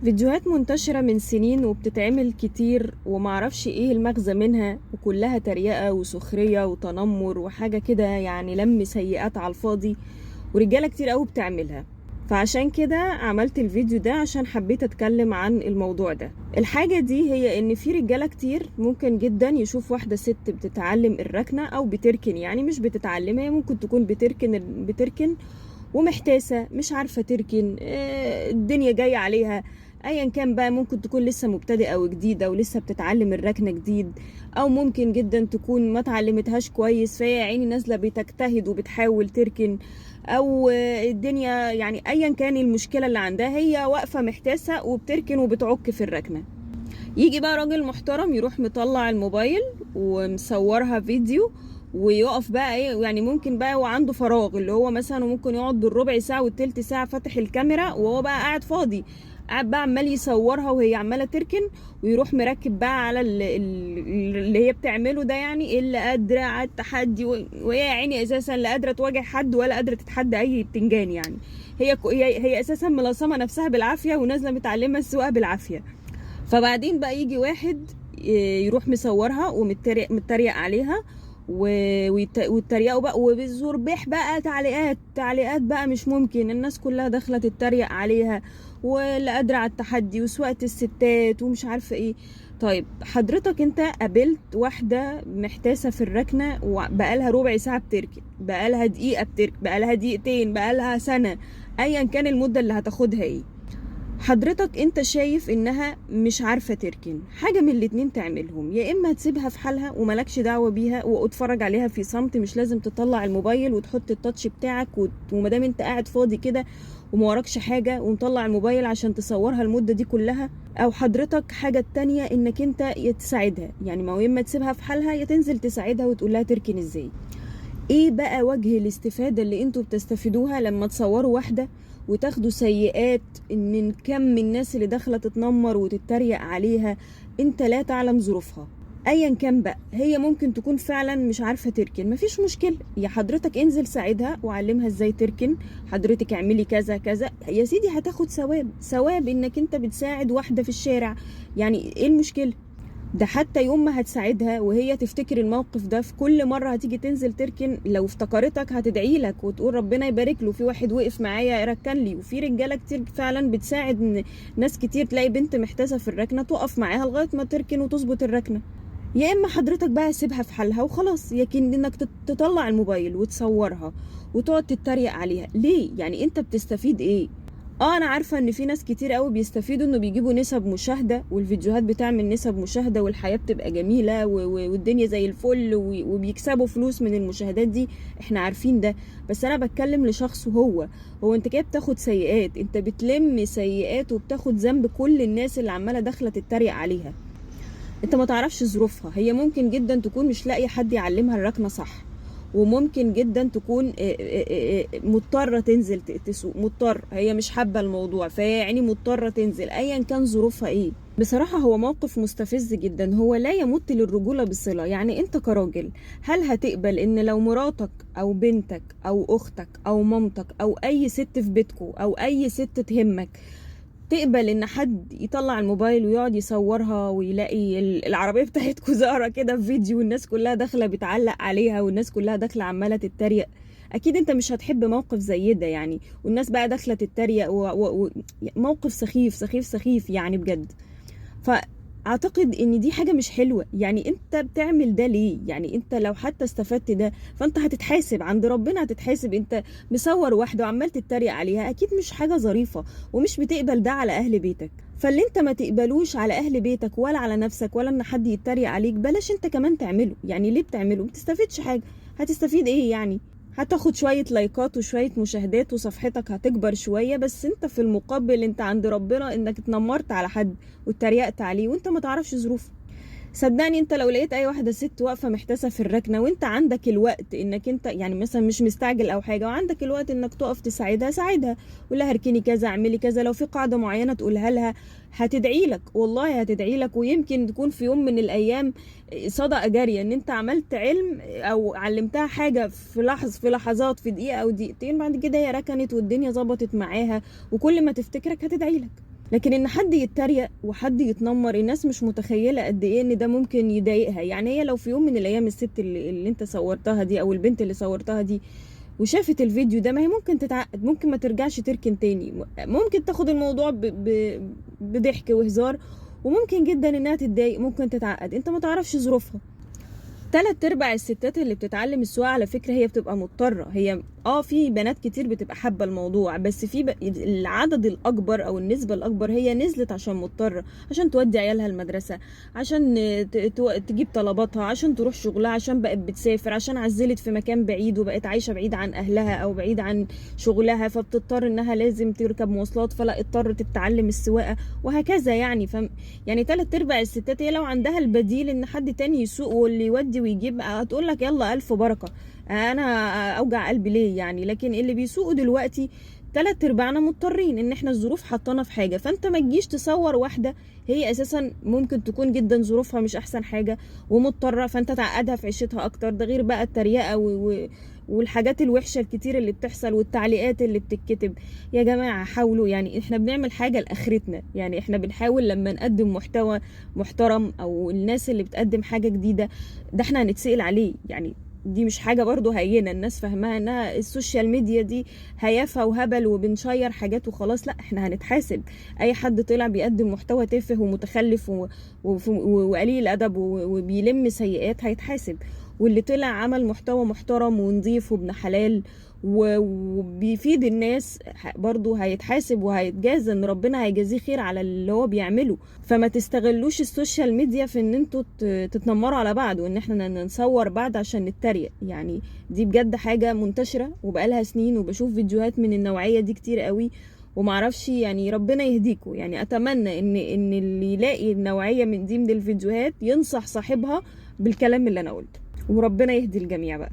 فيديوهات منتشرة من سنين وبتتعمل كتير ومعرفش ايه المغزى منها، وكلها تريقة وسخرية وتنمر وحاجة كده، يعني لم سيئات على الفاضي، ورجالة كتير قوي بتعملها. فعشان كده عملت الفيديو ده عشان حبيت اتكلم عن الموضوع ده. الحاجة دي هي ان في رجالة كتير ممكن جدا يشوف واحدة ست بتتعلم الركنة او بتركن، يعني مش بتتعلمها، هي ممكن تكون بتركن ومحتاسة مش عارفة تركن، الدنيا جاية عليها، ايا كان بقى. ممكن تكون لسه مبتدئه او جديده ولسه بتتعلم الركنه جديد، او ممكن جدا تكون ما اتعلمتهاش كويس، فهي عيني نازله بتجتهد وبتحاول تركن، او الدنيا يعني ايا كان المشكله اللي عندها، هي واقفه محتاسه وبتركن وبتعك في الركنه. يجي بقى راجل محترم يروح مطلع الموبايل ومصورها فيديو، ويقف بقى ايه، يعني ممكن بقى وعنده فراغ اللي هو مثلا ممكن يقعد بالربع ساعة والتلت ساعة فاتح الكاميرا وهو بقى قاعد فاضي، قاعد بقى عمال يصورها وهي عمالة تركن، ويروح مركب بقى على اللي هي بتعمله ده، يعني اللي قادرة على التحدي، وهي يا عيني اساسا لا قادرة تواجه حد ولا قادرة تتحدى اي بتنجان يعني. هي اساسا ملصمة نفسها بالعافية ونازلة متعلمة السواقة بالعافية. فبعدين بقى يجي واحد يروح مصورها ومتريق عليها، ويتريقوا بقى وبالزربيح بقى، تعليقات بقى مش ممكن، الناس كلها داخله تتريق عليها، واللي قادره على التحدي وسواقه الستات ومش عارفه ايه. طيب حضرتك انت قابلت واحده محتاسه في الركنه وبقالها ربع ساعه بتركن، بقالها دقيقه بتركن، بقالها دقيقتين، بقالها سنه، ايا كان المده اللي هتاخدها ايه، حضرتك انت شايف انها مش عارفة تركن، حاجة من الاتنين تعملهم: يا اما تسيبها في حالها وملكش دعوة بيها واتفرج عليها في صمت، مش لازم تطلع الموبايل وتحط التاتش بتاعك ومادام انت قاعد فاضي كده وموراكش حاجة ومطلع الموبايل عشان تصورها المدة دي كلها. او حضرتك حاجة تانية انك انت يا تساعدها، يعني ما هو يا اما تسيبها في حالها يا تنزل تساعدها وتقولها تركن ازاي. ايه بقى وجه الاستفادة اللي انتوا بتستفيدوها لما تصوروا واحدة وتاخدوا سيئات ان كم الناس اللي داخلة تتنمر وتتريق عليها؟ انت لا تعلم ظروفها، ايا كان بقى، هي ممكن تكون فعلا مش عارفة تركن، مفيش مشكلة، يا حضرتك انزل ساعدها وعلمها ازاي تركن، حضرتك اعملي كذا كذا يا سيدي، هتاخد ثواب انك انت بتساعد واحدة في الشارع، يعني ايه المشكلة؟ ده حتى يوم ما هتساعدها وهي تفتكر الموقف ده، في كل مرة هتيجي تنزل تركن لو افتكرتك هتدعي لك وتقول ربنا يبارك له، في واحد وقف معايا ركن لي. وفي رجالة كتير فعلا بتساعد ناس كتير، تلاقي بنت محتاسة في الركنة تقف معاها لغاية ما تركن وتظبط الركنة. يا اما حضرتك بقى سيبها في حالها وخلاص، لكن انك تطلع الموبايل وتصورها وتقعد تتريق عليها ليه؟ يعني انت بتستفيد ايه؟ انا عارفه ان في ناس كتير قوي بيستفيدوا انه بيجيبوا نسب مشاهده، والفيديوهات بتعمل نسب مشاهده والحياه بتبقى جميله والدنيا زي الفل وبيكسبوا فلوس من المشاهدات دي، احنا عارفين ده. بس انا بتكلم لشخص، هو انت كده بتاخد سيئات، انت بتلم سيئات وبتاخد ذنب كل الناس اللي عماله داخله تتريق عليها. انت ما تعرفش ظروفها، هي ممكن جدا تكون مش لاقيه حد يعلمها الركنه صح، وممكن جدا تكون مضطره تنزل تسوق، هي مش حابه الموضوع، فهي يعني مضطره تنزل، ايا كان ظروفها ايه. بصراحة هو موقف مستفز جدا، هو لا يمت للرجولة بصلة. يعني انت كراجل هل هتقبل ان لو مراتك او بنتك او اختك او مامتك او اي ست في بيتكو او اي ست تهمك، تقبل ان حد يطلع الموبايل ويقعد يصورها ويلاقي العربيه بتاعتكو ظاهره كده في فيديو والناس كلها داخله بتعلق عليها والناس كلها داخله عماله تتريق؟ اكيد انت مش هتحب موقف زي ده يعني، والناس بقى داخله تتريق موقف سخيف سخيف سخيف يعني بجد. فاعتقد ان دي حاجه مش حلوه، يعني انت بتعمل ده ليه؟ يعني انت لو حتى استفدت ده فانت هتتحاسب عند ربنا، هتتحاسب انت مصور واحده وعمال تتريق عليها، اكيد مش حاجه ظريفه، ومش بتقبل ده على اهل بيتك. فاللي انت ما تقبلوش على اهل بيتك ولا على نفسك ولا ان حد يتريق عليك، بلاش انت كمان تعمله. يعني ليه بتعمله؟ ما بتستفيدش حاجه، هتستفيد ايه يعني؟ هتاخد شوية لايكات وشوية مشاهدات وصفحتك هتكبر شوية، بس انت في المقابل انت عند ربنا انك اتنمرت على حد واتريقت عليه وانت ما تعرفش ظروفه. صدقني انت لو لقيت اي واحده ست واقفه محتاسه في الركنه وانت عندك الوقت انك انت يعني مثلا مش مستعجل او حاجه وعندك الوقت انك تقف تساعدها، ساعدها، قول لها اركني كذا، اعملي كذا، لو في قاعده معينه تقولها لها هتدعي لك، والله هتدعي لك، ويمكن تكون في يوم من الايام صدقه جاريه ان انت عملت علم او علمتها حاجه في لحظات، في دقيقه او دقيقتين، بعد كده هي ركنت والدنيا ظبطت معاها، وكل ما تفتكرك هتدعي لك. لكن ان حد يتريق وحد يتنمر، الناس مش متخيله قد ايه ان ده ممكن يضايقها. يعني هي لو في يوم من الايام الست اللي انت صورتها دي او البنت اللي صورتها دي وشافت الفيديو ده، ما هي ممكن تتعقد، ممكن ما ترجعش تركن تاني، ممكن تاخد الموضوع بضحك وهزار، وممكن جدا انها تتضايق، ممكن تتعقد، انت ما تعرفش ظروفها. 3/4 الستات اللي بتتعلم السواقه على فكره هي بتبقى مضطره. هي في بنات كتير بتبقى حابه الموضوع، بس في العدد الاكبر او النسبه الاكبر هي نزلت عشان مضطره، عشان تودي عيالها المدرسه، عشان تجيب طلباتها، عشان تروح شغلها، عشان بقت بتسافر، عشان عزلت في مكان بعيد وبقت عايشه بعيد عن اهلها او بعيد عن شغلها، فبتضطر انها لازم تركب مواصلات، فلا اضطرت تتعلم السواقه، وهكذا. يعني يعني 3/4 الستات هي لو عندها البديل ان حد تاني يسوق واللي يودي ويجيب، هتقول لك يلا الف بركه، انا اوجع قلبي ليه يعني. لكن اللي بيسوقوا دلوقتي 3/4 مضطرين، ان احنا الظروف حطانا في حاجه. فانت ما تجيش تصور واحده هي اساسا ممكن تكون جدا ظروفها مش احسن حاجه ومضطره، فانت تعقدها في عيشتها اكتر. ده غير بقى التريقه والحاجات الوحشه الكتير اللي بتحصل والتعليقات اللي بتتكتب. يا جماعه حاولوا، يعني احنا بنعمل حاجه لاخرتنا، يعني احنا بنحاول لما نقدم محتوى محترم او الناس اللي بتقدم حاجه جديده، ده احنا هنتسأل عليه. يعني دي مش حاجة برضو هينة الناس فاهمها انها السوشيال ميديا دي هيافة وهبل وبنشير حاجات وخلاص. لا، احنا هنتحاسب. اي حد طلع بيقدم محتوى تافه ومتخلف وقليل ادب وبيلم سيئات هيتحاسب، واللي طلع عمل محتوى محترم ونظيف وابن حلال وبيفيد الناس برضو هيتحاسب وهيتجازى، ان ربنا هيجازيه خير على اللي هو بيعمله. فما تستغلوش السوشيال ميديا في ان انتوا تتنمروا على بعض وان احنا نصور بعض عشان نتريق. يعني دي بجد حاجة منتشرة وبقالها سنين، وبشوف فيديوهات من النوعية دي كتير قوي، ومعرفش يعني ربنا يهديكوا. يعني اتمنى ان اللي يلاقي النوعية من دي من الفيديوهات ينصح صاحبها بالكلام اللي انا قلته، وربنا يهدي الجميع بقى.